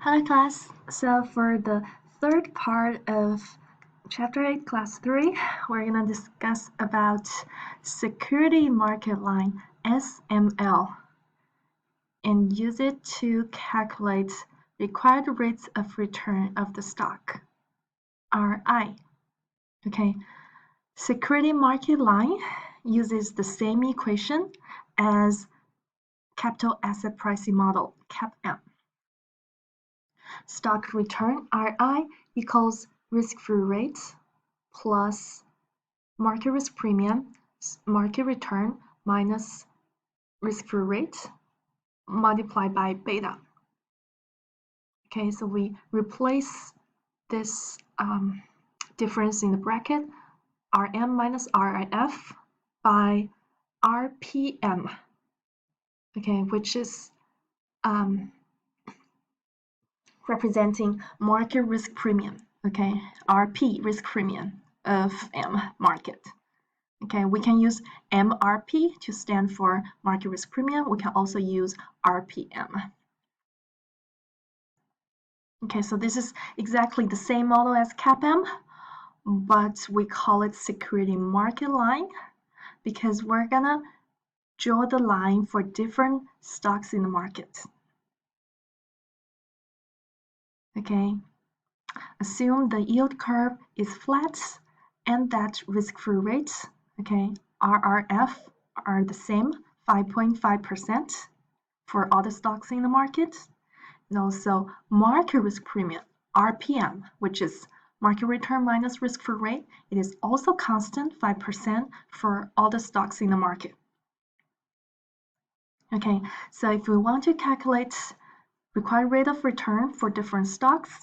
Hi class. So for the third part of chapter 8 class 3, we're going to discuss about security market line SML and use it to calculate required rates of return of the stock RI. Okay. Security market line uses the same equation as capital asset pricing model CAPM. Stock return RI equals risk-free rate plus market risk premium, market return minus risk-free rate multiplied by beta. Okay, so we replace this difference in the bracket, RM minus RIF, by RPM, okay, which is representing market risk premium, okay, RP risk premium of M market. Okay, we can use MRP to stand for market risk premium. We can also use RPM. Okay, so this is exactly the same model as CAPM, but we call it security market line because we're gonna draw the line for different stocks in the market. Okay, assume the yield curve is flat and that risk-free rates, okay, RRF are the same, 5.5% for all the stocks in the market. And also market risk premium, RPM, which is market return minus risk-free rate, it is also constant, 5% for all the stocks in the market. Okay, so if we want to calculate required rate of return for different stocks,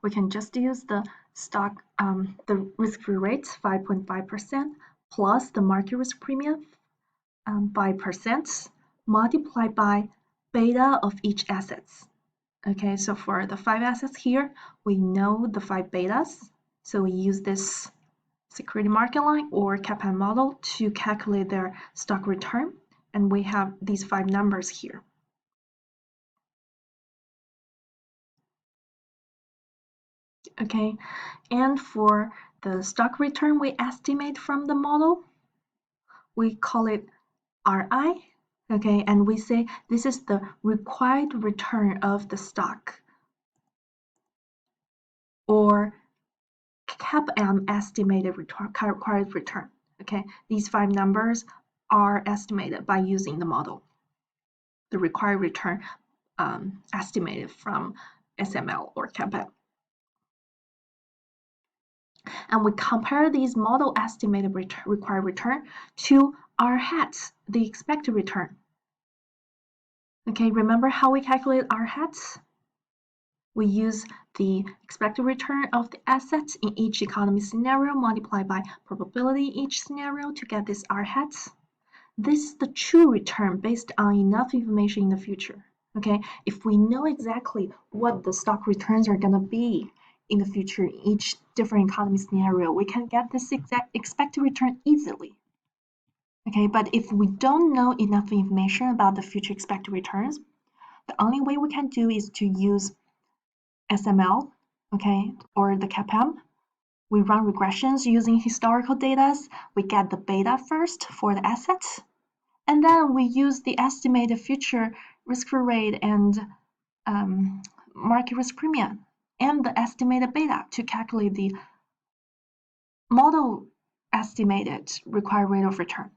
we can just use the stock, the risk-free rate, 5.5%, plus the market risk premium, 5%, multiplied by beta of each assets. Okay, so for the 5 assets here, we know the 5 betas, so we use this security market line or CAPM model to calculate their stock return, and we have these 5 numbers here. Okay, and for the stock return we estimate from the model, we call it RI, okay, and we say this is the required return of the stock, or CAPM estimated required return. Okay, these 5 numbers are estimated by using the model, the required return estimated from SML or CAPM. And we compare these model estimated required return to R hat, the expected return. Okay, remember how we calculate R hat? We use the expected return of the assets in each economy scenario multiplied by probability in each scenario to get this R hat. This is the true return based on enough information in the future. Okay, if we know exactly what the stock returns are gonna be in the future in each different economy scenario, we can get this exact expected return easily. Okay, but if we don't know enough information about the future expected returns, the only way we can do is to use SML, okay, or the CAPM. We run regressions using historical data. We get the beta first for the assets, and then we use the estimated future risk-free rate and market risk premium and the estimated beta to calculate the model estimated required rate of return.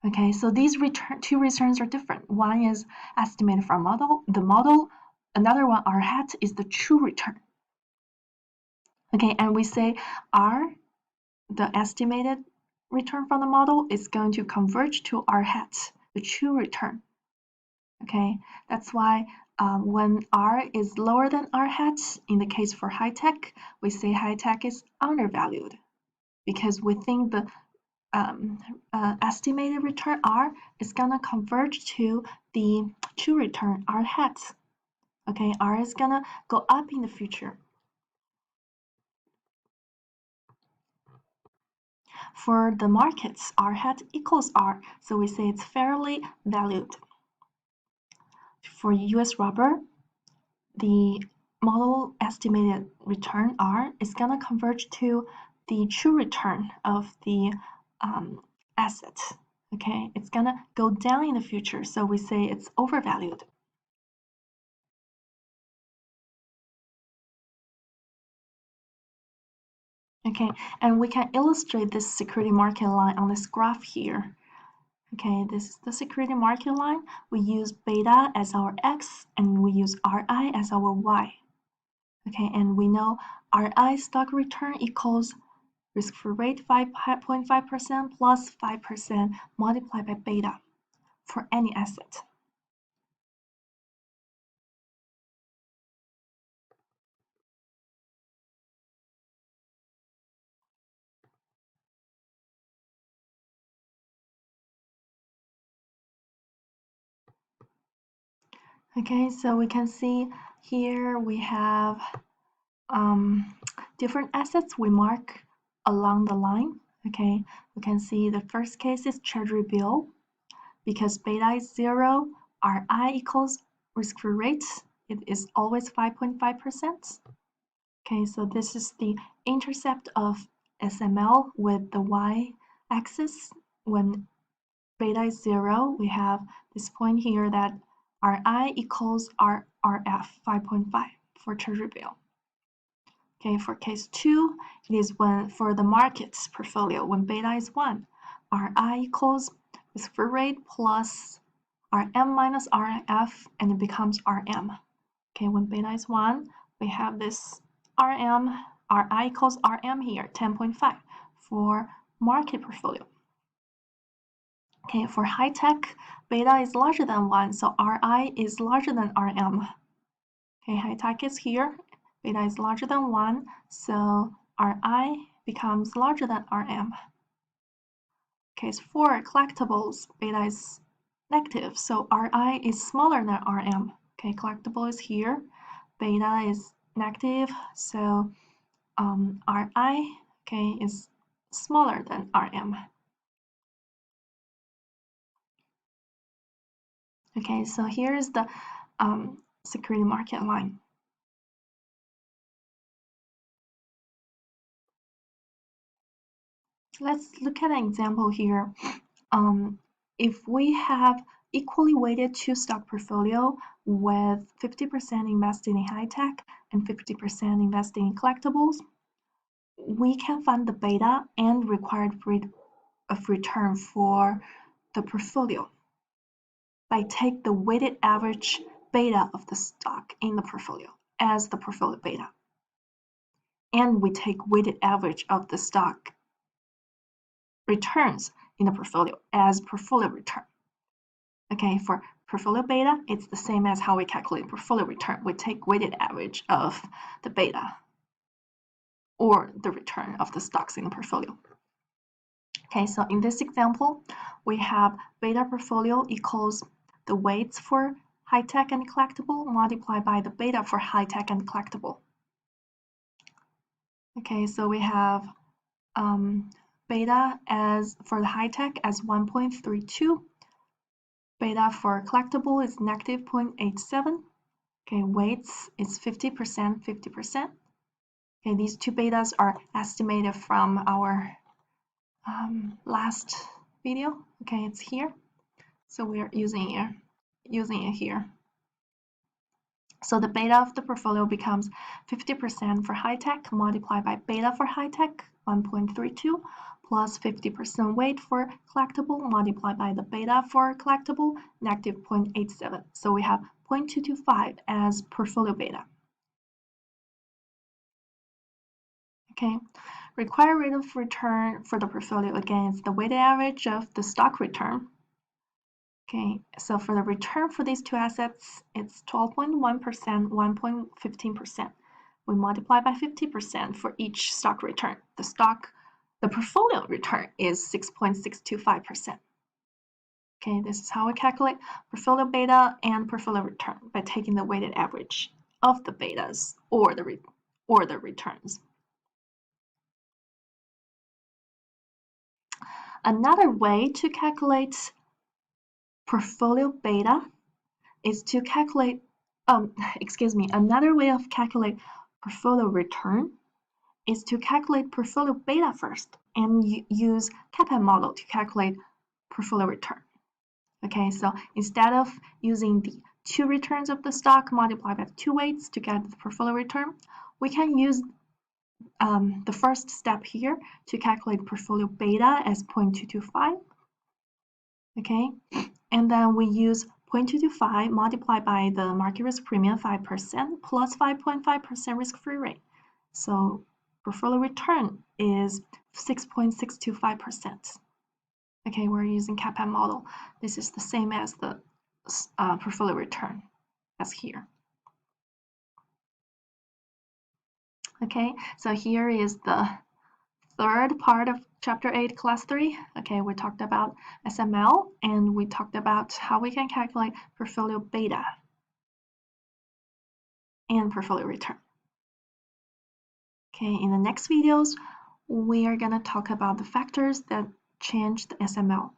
Okay, so these two returns are different. One is estimated from the model, another one, R hat, is the true return. Okay, and we say R, the estimated return from the model, is going to converge to R hat, the true return. Okay, that's why when R is lower than R hat, in the case for high tech, we say high tech is undervalued because we think the estimated return R is gonna converge to the true return R hat. Okay, R is gonna go up in the future. For the markets, R hat equals R, so we say it's fairly valued. For US rubber, the model estimated return R is going to converge to the true return of the asset. Okay, it's going to go down in the future, so we say it's overvalued. Okay, and we can illustrate this security market line on this graph here. Okay, this is the security market line. We use beta as our x and we use Ri as our y. Okay, and we know Ri stock return equals risk-free rate 5.5% plus 5% multiplied by beta for any asset. Okay, so we can see here we have different assets we mark along the line. Okay, we can see the first case is treasury bill. Because beta is 0, Ri equals risk-free rate. It is always 5.5%. Okay, so this is the intercept of SML with the y-axis. When beta is 0, we have this point here that Ri equals RF 5.5 for treasury bill. Okay, for case 2, it is when for the markets portfolio, when beta is 1, Ri equals risk-free rate plus Rm minus Rf, and it becomes Rm. Okay, when beta is 1, we have this Rm, Ri equals Rm here, 10.5 for market portfolio. Okay, for high tech, beta is larger than 1, so Ri is larger than Rm. Okay, high tech is here, beta is larger than 1, so Ri becomes larger than Rm. Case 4, collectibles, beta is negative, so Ri is smaller than Rm. Okay, collectible is here, beta is negative, so Ri, okay, is smaller than Rm. Okay, so here is the security market line. Let's look at an example here. If we have equally weighted two stock portfolio with 50% invested in high tech and 50% invested in collectibles, we can find the beta and required rate of return for the portfolio by take the weighted average beta of the stock in the portfolio as the portfolio beta. And we take weighted average of the stock returns in the portfolio as portfolio return. Okay, for portfolio beta, it's the same as how we calculate portfolio return. We take weighted average of the beta or the return of the stocks in the portfolio. Okay, so in this example, we have beta portfolio equals the weights for high tech and collectible multiplied by the beta for high tech and collectible. Okay, so we have beta as for the high tech as 1.32. Beta for collectible is negative 0.87. Okay, weights is 50%, 50%. Okay, these two betas are estimated from our last video. Okay, it's here. So we are using it here. So the beta of the portfolio becomes 50% for high tech multiplied by beta for high tech, 1.32, plus 50% weight for collectible multiplied by the beta for collectible, negative 0.87. So we have 0.225 as portfolio beta. Okay, required rate of return for the portfolio, again, is the weighted average of the stock return. Okay, so for the return for these two assets, it's 12.1%, 1.15%. We multiply by 50% for each stock return. The portfolio return is 6.625%. Okay, this is how we calculate portfolio beta and portfolio return by taking the weighted average of the betas or the returns. Another way to calculate portfolio beta is to calculate excuse me, another way of calculate portfolio return is to calculate portfolio beta first and use CAPM model to calculate portfolio return. Okay, so instead of using the 2 returns of the stock multiplied by 2 weights to get the portfolio return, we can use the first step here to calculate portfolio beta as 0.225. Okay, and then we use 0.225 multiplied by the market risk premium 5% plus 5.5% risk-free rate. So portfolio return is 6.625%. Okay, we're using CAPM model. This is the same as the portfolio return as here. Okay, so here is the third part of Chapter 8, Class 3. Okay, we talked about SML and we talked about how we can calculate portfolio beta and portfolio return. Okay, in the next videos, we are going to talk about the factors that change the SML.